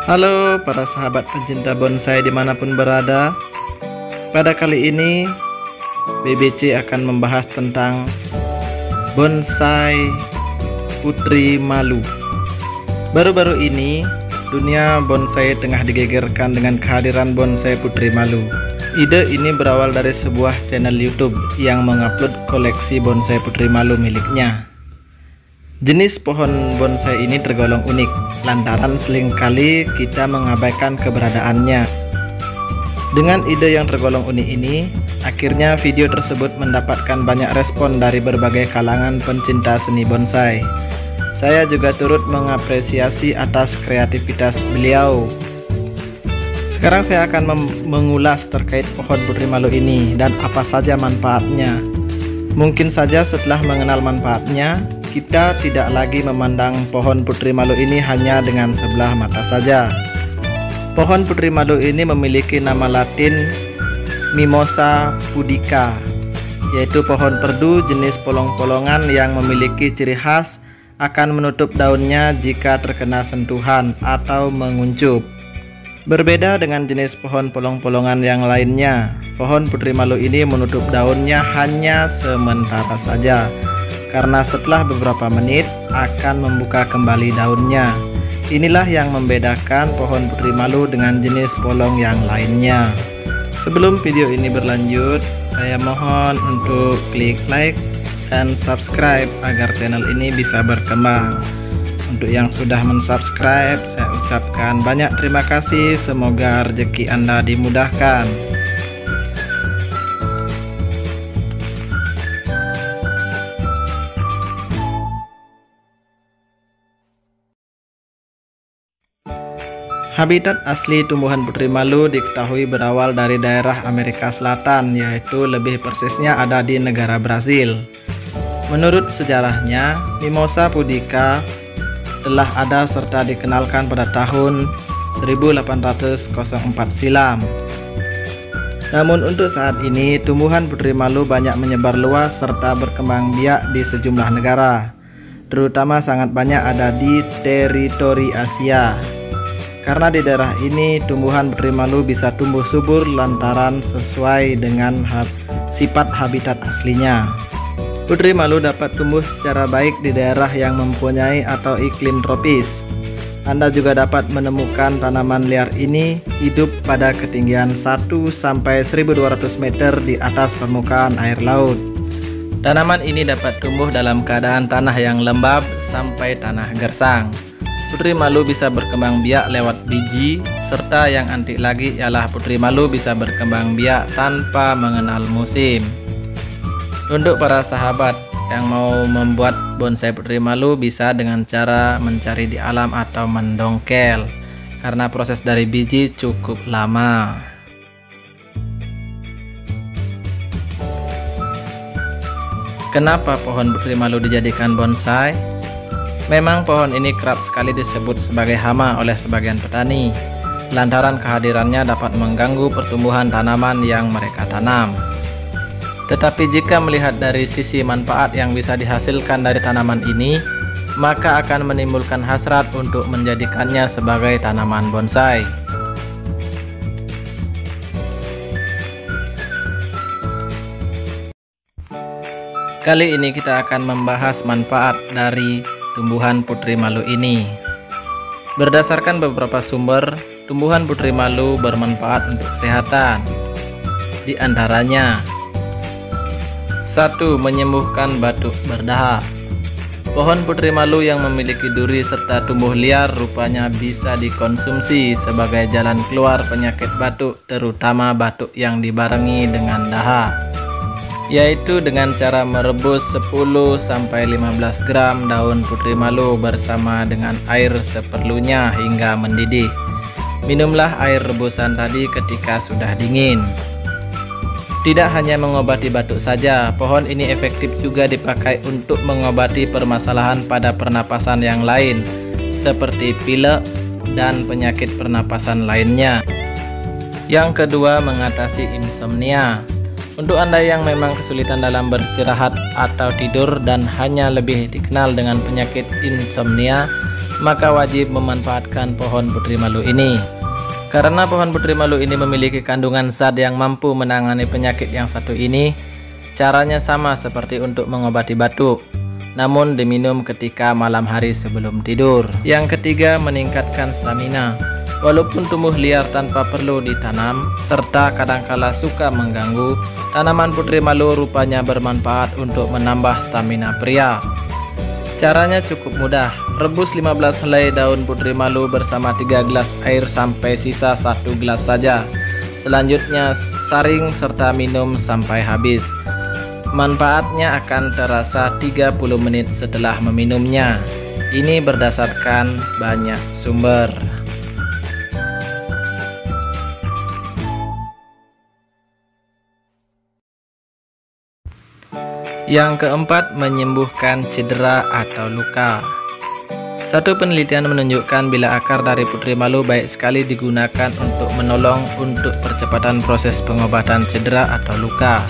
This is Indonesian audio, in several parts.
Halo para sahabat pencinta bonsai dimanapun berada. Pada kali ini BBC akan membahas tentang bonsai Putri Malu. Baru-baru ini dunia bonsai tengah digegerkan dengan kehadiran bonsai Putri Malu. Ide ini berawal dari sebuah channel YouTube yang mengupload koleksi bonsai Putri Malu miliknya. Jenis pohon bonsai ini tergolong unik lantaran seringkali kita mengabaikan keberadaannya. Dengan ide yang tergolong unik ini, akhirnya video tersebut mendapatkan banyak respon dari berbagai kalangan pencinta seni bonsai. Saya juga turut mengapresiasi atas kreativitas beliau. Sekarang saya akan mengulas terkait pohon Putri Malu ini dan apa saja manfaatnya. Mungkin saja setelah mengenal manfaatnya, kita tidak lagi memandang pohon Putri Malu ini hanya dengan sebelah mata saja. Pohon Putri Malu ini memiliki nama Latin Mimosa pudica, yaitu pohon perdu jenis polong-polongan yang memiliki ciri khas akan menutup daunnya jika terkena sentuhan atau menguncup. Berbeda dengan jenis pohon polong-polongan yang lainnya, pohon Putri Malu ini menutup daunnya hanya sementara saja, karena setelah beberapa menit akan membuka kembali daunnya. Inilah yang membedakan pohon Putri Malu dengan jenis polong yang lainnya. Sebelum video ini berlanjut, saya mohon untuk klik like dan subscribe agar channel ini bisa berkembang. Untuk yang sudah mensubscribe, saya ucapkan banyak terima kasih. Semoga rezeki Anda dimudahkan. Habitat asli tumbuhan Putri Malu diketahui berawal dari daerah Amerika Selatan, yaitu lebih persisnya ada di negara Brazil. Menurut sejarahnya, Mimosa pudica telah ada serta dikenalkan pada tahun 1804 silam. Namun untuk saat ini, tumbuhan Putri Malu banyak menyebar luas serta berkembang biak di sejumlah negara, terutama sangat banyak ada di teritori Asia. Karena di daerah ini tumbuhan Putri Malu bisa tumbuh subur lantaran sesuai dengan sifat habitat aslinya. Putri Malu dapat tumbuh secara baik di daerah yang mempunyai atau iklim tropis. Anda juga dapat menemukan tanaman liar ini hidup pada ketinggian 1-1200 meter di atas permukaan air laut. Tanaman ini dapat tumbuh dalam keadaan tanah yang lembab sampai tanah gersang. Putri Malu bisa berkembang biak lewat biji, serta yang antik lagi ialah Putri Malu bisa berkembang biak tanpa mengenal musim. Untuk para sahabat yang mau membuat bonsai Putri Malu bisa dengan cara mencari di alam atau mendongkel, karena proses dari biji cukup lama. Kenapa pohon Putri Malu dijadikan bonsai? Memang pohon ini kerap sekali disebut sebagai hama oleh sebagian petani, lantaran kehadirannya dapat mengganggu pertumbuhan tanaman yang mereka tanam. Tetapi jika melihat dari sisi manfaat yang bisa dihasilkan dari tanaman ini, maka akan menimbulkan hasrat untuk menjadikannya sebagai tanaman bonsai. Kali ini kita akan membahas manfaat dari tumbuhan Putri Malu ini. Berdasarkan beberapa sumber, tumbuhan Putri Malu bermanfaat untuk kesehatan. Di antaranya, 1. Menyembuhkan batuk berdahak. Pohon Putri Malu yang memiliki duri serta tumbuh liar rupanya bisa dikonsumsi sebagai jalan keluar penyakit batuk, terutama batuk yang dibarengi dengan dahak, yaitu dengan cara merebus 10-15 gram daun Putri Malu bersama dengan air seperlunya hingga mendidih. Minumlah air rebusan tadi ketika sudah dingin. Tidak hanya mengobati batuk saja, pohon ini efektif juga dipakai untuk mengobati permasalahan pada pernapasan yang lain, seperti pilek dan penyakit pernapasan lainnya. Yang kedua, mengatasi insomnia. Untuk Anda yang memang kesulitan dalam beristirahat atau tidur dan hanya lebih dikenal dengan penyakit insomnia, maka wajib memanfaatkan pohon putri malu ini. Karena pohon putri malu ini memiliki kandungan zat yang mampu menangani penyakit yang satu ini, caranya sama seperti untuk mengobati batuk, namun diminum ketika malam hari sebelum tidur. Yang ketiga, meningkatkan stamina. Walaupun tumbuh liar tanpa perlu ditanam, serta kadangkala suka mengganggu, tanaman putri malu rupanya bermanfaat untuk menambah stamina pria. Caranya cukup mudah. Rebus 15 helai daun putri malu bersama 3 gelas air sampai sisa 1 gelas saja. Selanjutnya saring serta minum sampai habis. Manfaatnya akan terasa 30 menit setelah meminumnya. Ini berdasarkan banyak sumber. Yang keempat, menyembuhkan cedera atau luka. Satu penelitian menunjukkan bila akar dari putri malu baik sekali digunakan untuk menolong untuk percepatan proses pengobatan cedera atau luka.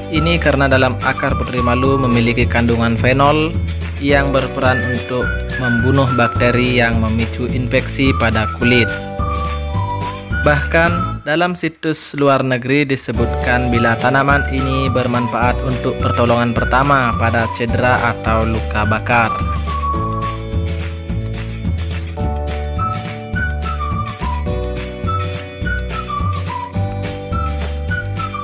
Ini karena dalam akar putri malu memiliki kandungan fenol yang berperan untuk membunuh bakteri yang memicu infeksi pada kulit. Bahkan dalam situs luar negeri disebutkan bila tanaman ini bermanfaat untuk pertolongan pertama pada cedera atau luka bakar.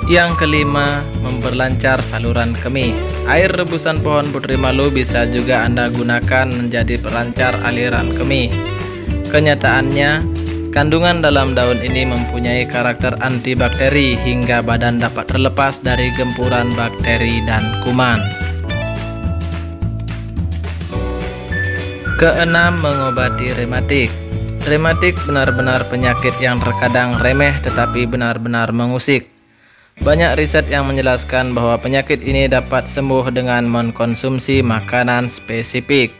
Yang kelima, memperlancar saluran kemih. Air rebusan pohon putri malu bisa juga Anda gunakan menjadi pelancar aliran kemih. Kenyataannya, kandungan dalam daun ini mempunyai karakter antibakteri hingga badan dapat terlepas dari gempuran bakteri dan kuman. Keenam, mengobati rematik. Rematik benar-benar penyakit yang terkadang remeh tetapi benar-benar mengusik. Banyak riset yang menjelaskan bahwa penyakit ini dapat sembuh dengan mengkonsumsi makanan spesifik.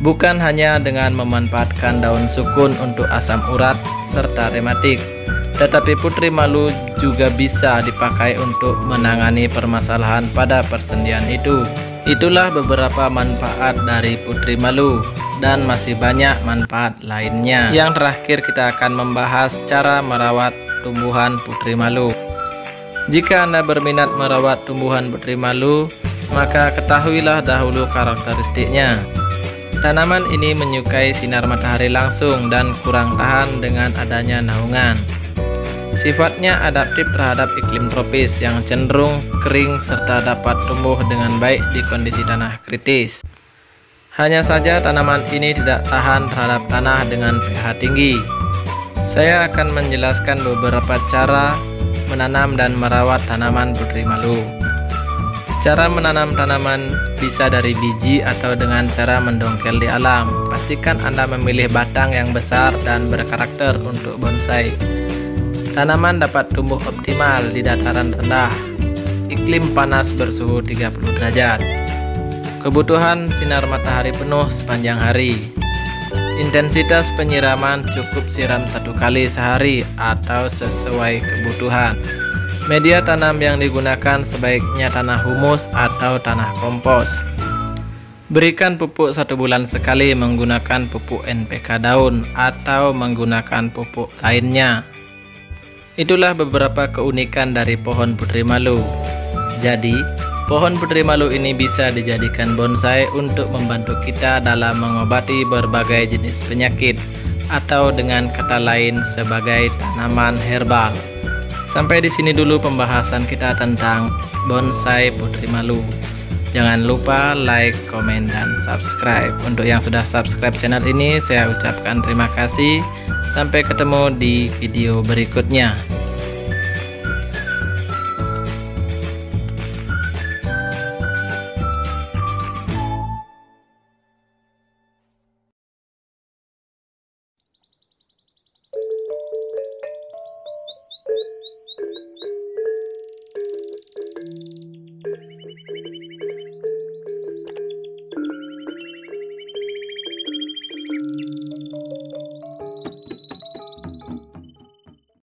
Bukan hanya dengan memanfaatkan daun sukun untuk asam urat serta rematik, tetapi putri malu juga bisa dipakai untuk menangani permasalahan pada persendian itu. Itulah beberapa manfaat dari putri malu, dan masih banyak manfaat lainnya. Yang terakhir, kita akan membahas cara merawat tumbuhan putri malu. Jika Anda berminat merawat tumbuhan putri malu, maka ketahuilah dahulu karakteristiknya. Tanaman ini menyukai sinar matahari langsung dan kurang tahan dengan adanya naungan. Sifatnya adaptif terhadap iklim tropis yang cenderung kering serta dapat tumbuh dengan baik di kondisi tanah kritis. Hanya saja tanaman ini tidak tahan terhadap tanah dengan pH tinggi. Saya akan menjelaskan beberapa cara menanam dan merawat tanaman putri malu. Cara menanam tanaman bisa dari biji atau dengan cara mendongkel di alam. Pastikan Anda memilih batang yang besar dan berkarakter untuk bonsai. Tanaman dapat tumbuh optimal di dataran rendah, iklim panas bersuhu 30 derajat. Kebutuhan sinar matahari penuh sepanjang hari. Intensitas penyiraman cukup siram 1 kali sehari atau sesuai kebutuhan. Media tanam yang digunakan sebaiknya tanah humus atau tanah kompos. Berikan pupuk 1 bulan sekali menggunakan pupuk NPK daun atau menggunakan pupuk lainnya. Itulah beberapa keunikan dari pohon putri malu. Jadi, pohon putri malu ini bisa dijadikan bonsai untuk membantu kita dalam mengobati berbagai jenis penyakit, atau dengan kata lain sebagai tanaman herbal. Sampai di sini dulu pembahasan kita tentang bonsai putri malu. Jangan lupa like, komen, dan subscribe. Untuk yang sudah subscribe channel ini, saya ucapkan terima kasih. Sampai ketemu di video berikutnya.